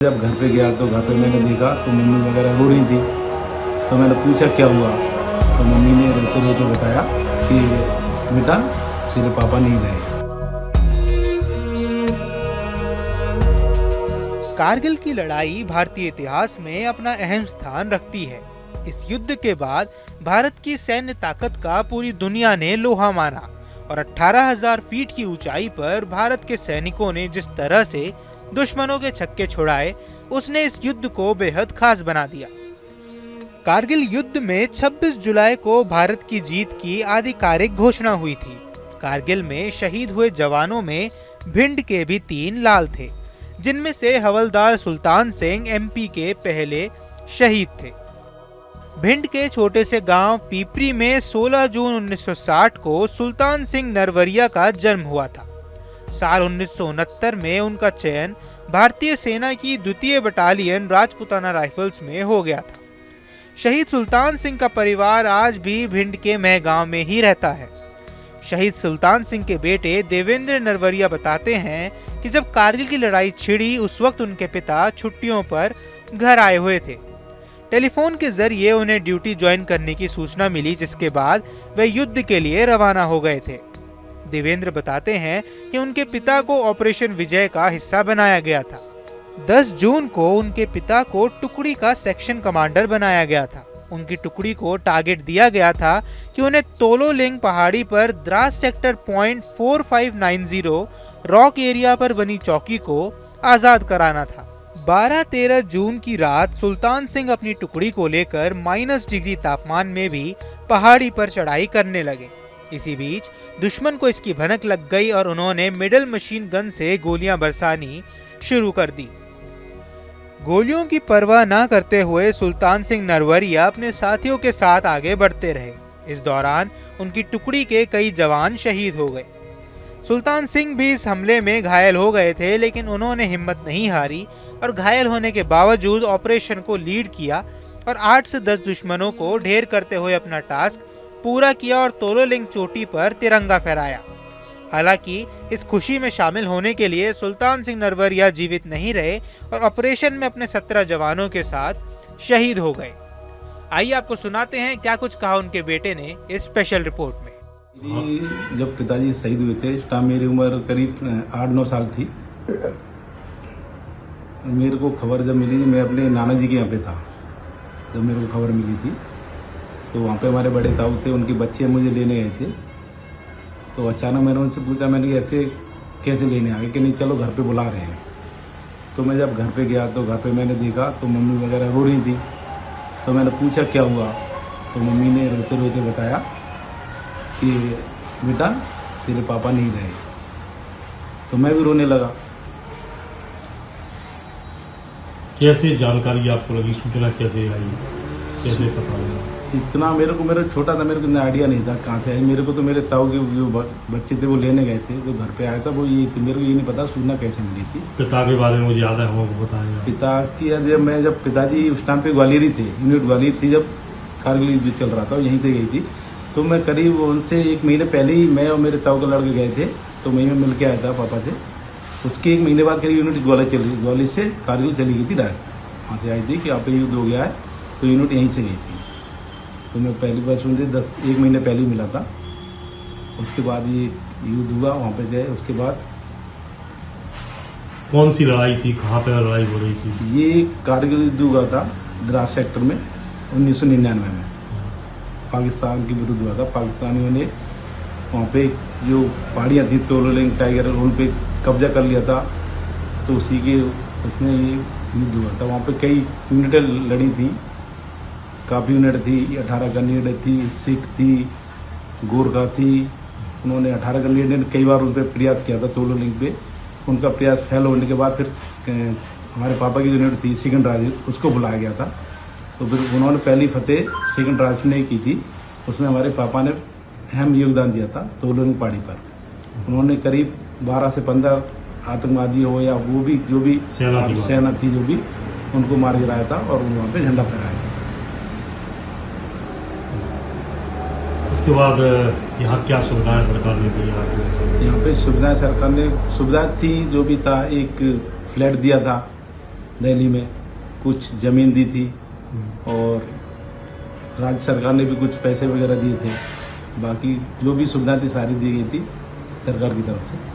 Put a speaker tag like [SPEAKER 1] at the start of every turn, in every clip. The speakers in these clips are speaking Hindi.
[SPEAKER 1] जब घर पे गया तो घर पे मैंने देखा तो मम्मी वगैरह रो रही थी। तो मैंने पूछा क्या हुआ, तो मम्मी ने रोते रोते बताया कि बेटा तेरे पापा नहीं रहे।
[SPEAKER 2] कारगिल की लड़ाई भारतीय इतिहास में अपना अहम स्थान रखती है। इस युद्ध के बाद भारत की सैन्य ताकत का पूरी दुनिया ने लोहा माना और 18,000 फीट की ऊंचाई पर भारत के सैनिकों ने जिस तरह से दुश्मनों के छक्के छुड़ाए, उसने इस युद्ध को बेहद खास बना दिया। कारगिल युद्ध में 26 जुलाई को भारत की जीत की आधिकारिक घोषणा हुई थी। कारगिल में शहीद हुए जवानों में भिंड के भी 3 लाल थे, जिनमें से हवलदार सुल्तान सिंह एमपी के पहले शहीद थे। भिंड के छोटे से गांव पीपरी में 16 जून 1960 को सुल्तान सिंह नरवरिया का जन्म हुआ था। साल 1969 में उनका चयन भारतीय सेना की 2वीं बटालियन राजपुताना राइफल्स में हो गया था। शहीद सुल्तान सिंह का परिवार आज भी भिंड के महगांव में ही रहता है। शहीद सुल्तान सिंह के बेटे देवेंद्र नरवरिया बताते हैं कि जब कारगिल की लड़ाई छिड़ी, उस वक्त उनके पिता छुट्टियों पर घर आए हुए थे। टेलीफोन के जरिए उन्हें ड्यूटी ज्वाइन करने की सूचना मिली, जिसके बाद वे युद्ध के लिए रवाना हो गए थे। देवेंद्र बताते हैं कि उनके पिता को ऑपरेशन विजय का हिस्सा बनाया गया था। 10 जून को उनके पिता को टुकड़ी का सेक्शन कमांडर बनाया गया था। उनकी टुकड़ी को टारगेट दिया गया था कि उन्हें तोलोलिंग पहाड़ी पर Dras sector point 4590 rock area पर बनी चौकी को आजाद कराना था। 12-13 जून की रात सुल्तान सिंह अपनी टुकड़ी को लेकर -डिग्री तापमान में भी पहाड़ी पर चढ़ाई करने लगे। इसी बीच दुश्मन को इसकी भनक लग गई और उन्होंने मिडल मशीन गन से गोलियां बरसानी शुरू कर दी। गोलियों की परवाह न करते हुए सुल्तान सिंह नरवरिया अपने साथियों के साथ आगे बढ़ते रहे। इस दौरान उनकी टुकड़ी के कई जवान शहीद हो गए। सुल्तान सिंह भी इस हमले में घायल हो गए थे, लेकिन उन्होंने हिम्मत नहीं हारी और घायल होने के बावजूद ऑपरेशन को लीड किया और 8 से 10 दुश्मनों को ढेर करते हुए अपना टास्क पूरा किया और तोलोलिंग चोटी पर तिरंगा फहराया। हालांकि इस खुशी में शामिल होने के लिए सुल्तान सिंह नरवरिया जीवित नहीं रहे और ऑपरेशन में अपने 17 जवानों के साथ शहीद हो गए। आइए आपको सुनाते हैं क्या कुछ कहा उनके बेटे ने इस स्पेशल रिपोर्ट में।
[SPEAKER 1] जब पिताजी शहीद हुए थे, उस टाइम मेरी उम्र करीब 8-9 साल थी। मेरे को खबर जब मिली थी, मैं अपने नाना जी के यहाँ पे था। जब मेरे को खबर मिली थी तो वहाँ पे हमारे बड़े ताऊ थे, उनके बच्चे मुझे लेने गए थे। तो अचानक मैंने उनसे पूछा, मैंने ऐसे कैसे लेने आ गए, कि नहीं चलो घर पे बुला रहे हैं। तो मैं जब घर पे गया तो घर पे मैंने देखा तो मम्मी वगैरह रो रही थी। तो मैंने पूछा क्या हुआ, तो मम्मी ने रोते रोते बताया कि बेटा तेरे पापा नहीं रहे। तो मैं भी रोने लगा।
[SPEAKER 3] कैसे जानकारी आपको लगी, सूचना कैसे आई, कैसे पता लगा?
[SPEAKER 1] इतना मेरा छोटा था, मेरे को इतना आइडिया नहीं था कहाँ से आई। मेरे को तो मेरे ताऊ के जो बच्चे थे वो लेने गए थे, जो घर पे आया था वो मेरे को ये नहीं पता सूचना कैसे मिली थी।
[SPEAKER 3] पिता के बारे में मुझे याद है, हमको बताएंगे।
[SPEAKER 1] पिता की जब पिताजी उस टाइम पे ग्वालियर ही थे, यूनिट ग्वालियर थी, जब कारगिल युद्ध चल रहा था यहीं से गई थी। तो मैं करीब उनसे 1 महीने पहले ही मैं और मेरे ताऊ के लड़के गए थे, तो मैं मिल के आया था पापा से। उसके 1 महीने बाद करीब यूनिट ग्वालियर से कारगिल चली गई थी डायरेक्ट। वहाँ से आई थी कि आप पे युद्ध हो गया है, तो यूनिट यहीं से गई थी। तो मैं पहली बार सुनते 1 महीने पहले ही मिला था। उसके बाद ये युद्ध हुआ, वहाँ पे गए। उसके बाद
[SPEAKER 3] कौन सी लड़ाई थी, कहाँ पे लड़ाई हो रही थी?
[SPEAKER 1] ये कारगिल युद्ध हुआ था द्रास सेक्टर में 1999 में, पाकिस्तान के विरुद्ध हुआ था। पाकिस्तानियों ने वहाँ पे जो पहाड़ियाँ थी तोलोलिंग टाइगर, उन पे कब्जा कर लिया था। तो उसी के उसमें ये युद्ध हुआ था। वहाँ पे कई यूनिटें लड़ी थी, काफ़ी यूनिट थी। 18 कैंडिडेट थी, सिख थी, गोरखा थी। उन्होंने 18 कैंडिडेट ने कई बार उन पर प्रयास किया था तोलोलिंग पे। उनका प्रयास फेल होने के बाद फिर हमारे पापा की यूनिट थी सेकंड राज, उसको बुलाया गया था। तो फिर उन्होंने पहली फतेह सेकंड राज ने की थी। उसमें हमारे पापा ने अहम योगदान दिया था तोलोलिंग पहाड़ी पर। उन्होंने करीब 12 से 15 आतंकवादी हो या वो भी जो भी सेना थी जो भी, उनको मार गिराया था और वहाँ पे झंडा फहराया था।
[SPEAKER 3] उसके बाद यहाँ क्या सुविधाएं सरकार ने दी?
[SPEAKER 1] यहाँ पे सुविधाएं सरकार ने सुविधा थी जो भी था, एक फ्लैट दिया था दिल्ली में कुछ ज़मीन दी थी और राज्य सरकार ने भी कुछ पैसे वगैरह दिए थे। बाकी जो भी सुविधा थी सारी दी गई थी सरकार की तरफ से।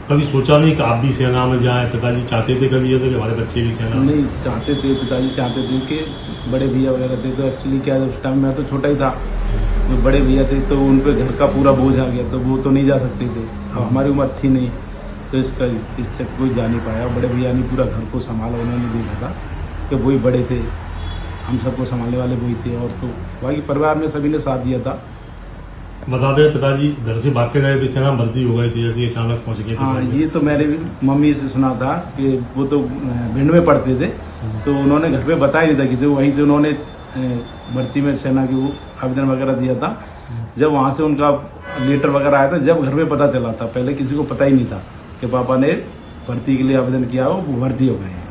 [SPEAKER 3] कभी सोचा नहीं कि आप भी सेना में जाएं? पिताजी चाहते थे कभी ऐसे कि हमारे बच्चे भी सेना में?
[SPEAKER 1] नहीं चाहते थे, पिताजी चाहते थे कि बड़े भैया वगैरह थे, तो एक्चुअली क्या है उस टाइम मैं तो छोटा ही था, जो बड़े भैया थे तो उन पे घर का पूरा बोझ आ गया, तो वो तो नहीं जा सकते थे। अब हमारी उम्र थी नहीं, तो इससे कोई जा नहीं पाया। बड़े भैया ने पूरा घर को संभाला, उन्होंने देखा था कि वही बड़े थे, हम सबको संभालने वाले वही थे, और तो बाकी परिवार में सभी ने साथ दिया था।
[SPEAKER 3] बता दें पिताजी घर से भाग के गए थे, सेना में भर्ती हो गए थे, ऐसे अचानक पहुंच गए थे?
[SPEAKER 1] हाँ, ये तो मैंने भी मम्मी से सुना था कि वो तो भिंड में पढ़ते थे, तो उन्होंने घर पे बताया नहीं था कि जो वहीं से उन्होंने भर्ती में सेना की वो आवेदन वगैरह दिया था। जब वहाँ से उनका लेटर वगैरह आया था, जब घर में पता चला था, पहले किसी को पता ही नहीं था कि पापा ने भर्ती के लिए आवेदन किया हो, वो भर्ती हो गए हैं।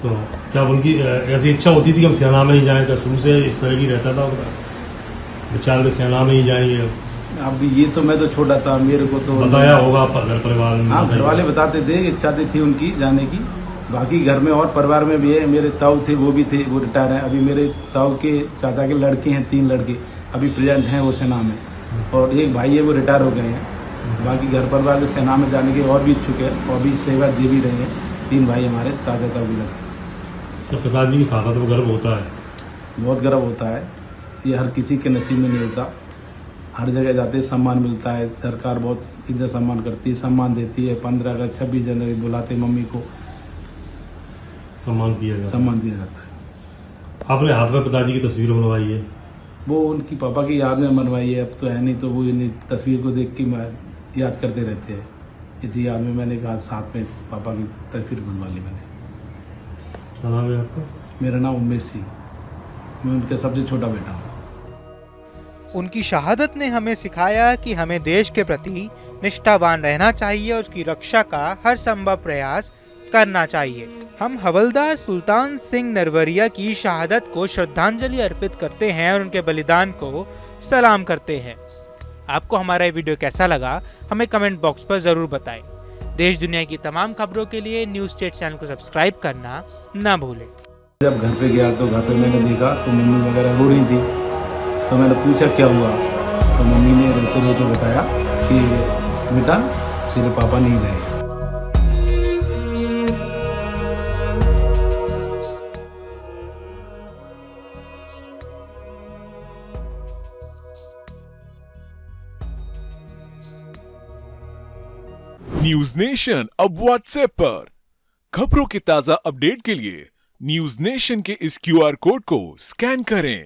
[SPEAKER 3] तो क्या उनकी ऐसी इच्छा होती थी कि हम सेना में ही जाएं? क्या शुरू से इस तरह की रहता था विचार में सेना में ही जाएंगे?
[SPEAKER 1] अब ये तो मैं तो छोटा था, मेरे को तो
[SPEAKER 3] बताया होगा घर परिवार में?
[SPEAKER 1] हाँ, घर वाले बताते थे, इच्छा थी उनकी जाने की। बाकी घर में और परिवार में भी है, मेरे ताऊ थे, वो भी थे, वो रिटायर हैं। अभी मेरे ताऊ के चाचा के लड़के हैं, 3 लड़के अभी प्रेजेंट हैं वो सेना में, और एक भाई है वो रिटायर हो गए हैं। बाकी घर परिवार में सेना में जाने के और भी इच्छुक है, और भी सेवा दे भी रहे हैं। 3 भाई हमारे चाचा ताऊ के लड़के।
[SPEAKER 3] तो पिताजी की साथ तो गर्व होता है?
[SPEAKER 1] बहुत गर्व होता है, ये हर किसी के नसीब में नहीं होता। हर जगह जाते सम्मान मिलता है, सरकार बहुत इज्जत सम्मान करती है, सम्मान देती है। 15 अगस्त 26 जनवरी बुलाते मम्मी को,
[SPEAKER 3] सम्मान किया जाता
[SPEAKER 1] सम्मान दिया जाता है।
[SPEAKER 3] आपने हाथ में पिताजी की तस्वीर बनवाई है?
[SPEAKER 1] वो उनकी पापा की याद में बनवाई है, अब तो है नहीं, तो वो इन तस्वीर को देख के याद करते रहते हैं। इसी याद में मैंने कहा साथ में पापा की तस्वीर बनवा ली मैंने।
[SPEAKER 3] क्या नाम है आपका?
[SPEAKER 1] मेरा नाम उमेश सिंह, मैं उनका सबसे छोटा बेटा हूँ।
[SPEAKER 2] उनकी शहादत ने हमें सिखाया कि हमें देश के प्रति निष्ठावान रहना चाहिए और उसकी रक्षा का हर संभव प्रयास करना चाहिए। हम हवलदार सुल्तान सिंह नरवरिया की शहादत को श्रद्धांजलि अर्पित करते हैं और उनके बलिदान को सलाम करते हैं। आपको हमारा ये वीडियो कैसा लगा हमें कमेंट बॉक्स पर जरूर बताएं। देश दुनिया की तमाम खबरों के लिए न्यूज़ स्टेट चैनल को सब्सक्राइब करना ना भूलें।
[SPEAKER 1] जब घर पे गया तो घर पे मैंने देखा तो मम्मी वगैरह रो रही थी, तो मैंने पूछा क्या हुआ, तो मम्मी ने रोते रोते बताया कि बेटा तेरे पापा नहीं रहे।
[SPEAKER 4] न्यूज नेशन अब व्हाट्सएप पर खबरों के ताजा अपडेट के लिए न्यूज नेशन के इस QR कोड को स्कैन करें।